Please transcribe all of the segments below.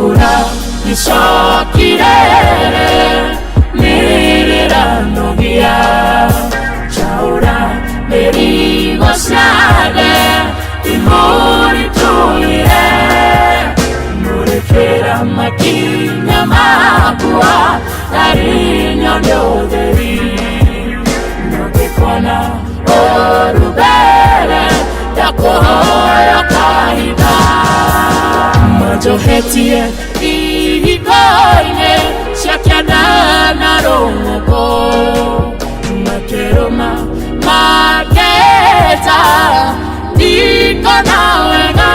Chaura isokirere niranogia Chaura merigosade imori tuire murekera makinya mabua arinya ndoderi nokekona orubere yakohoya kaida majohetie ihigoine shakiana na rongo makeroma maketa nikona wega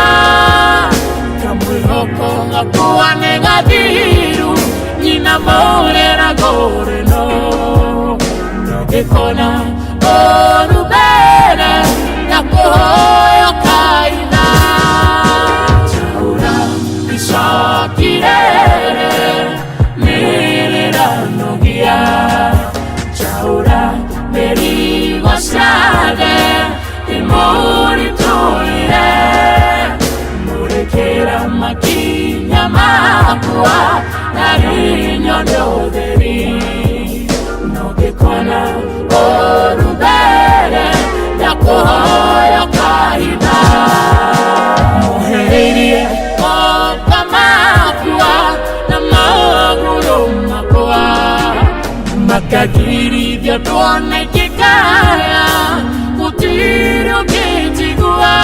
kamwihoko ngakuwa negadiru nina morera goreno nokekona orubere yakohoya kaina Chaura isokirere niranogia Chaura merigosade imori tuire murekera makinya mabua narinyo ndoderi nokekona orubere yakohoya kaida muhereirie okamakua na maguru makua makagirithia tuone kikaya gutiri ukitigua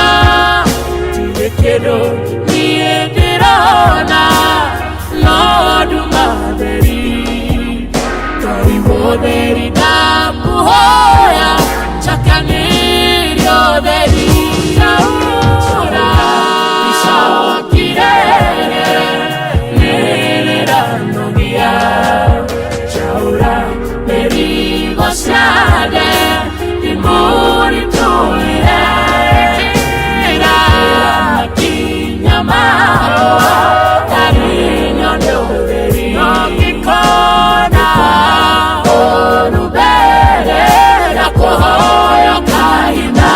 tire kindu niĩ ndĩrona no ndumatheri Ngai mũtheri ndakuhoya njakanĩrio theri Chaura isokirere nĩrĩranogia Chaura merigosade imori tuire makinya mabua arinya ndoderi nokekona orubere yakohoya kaina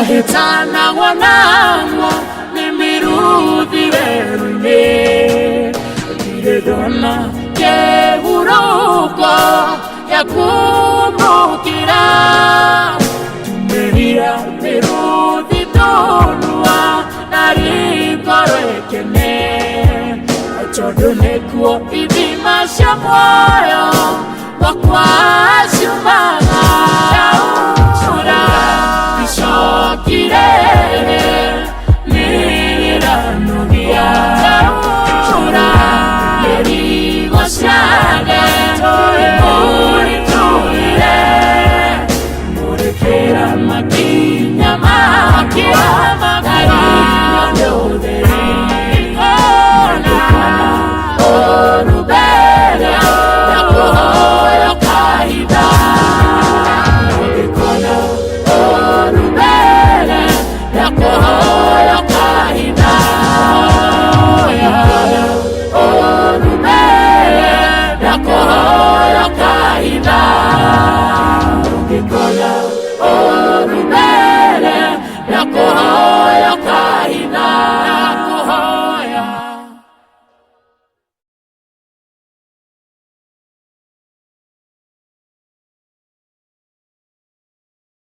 Hitana wanamwa nimirudhi werune Nidedona kehuruko ya kumbukira Tumeria mirudhi tonua narikorekene Chodonekuo idhimasha moyo wakwa shumari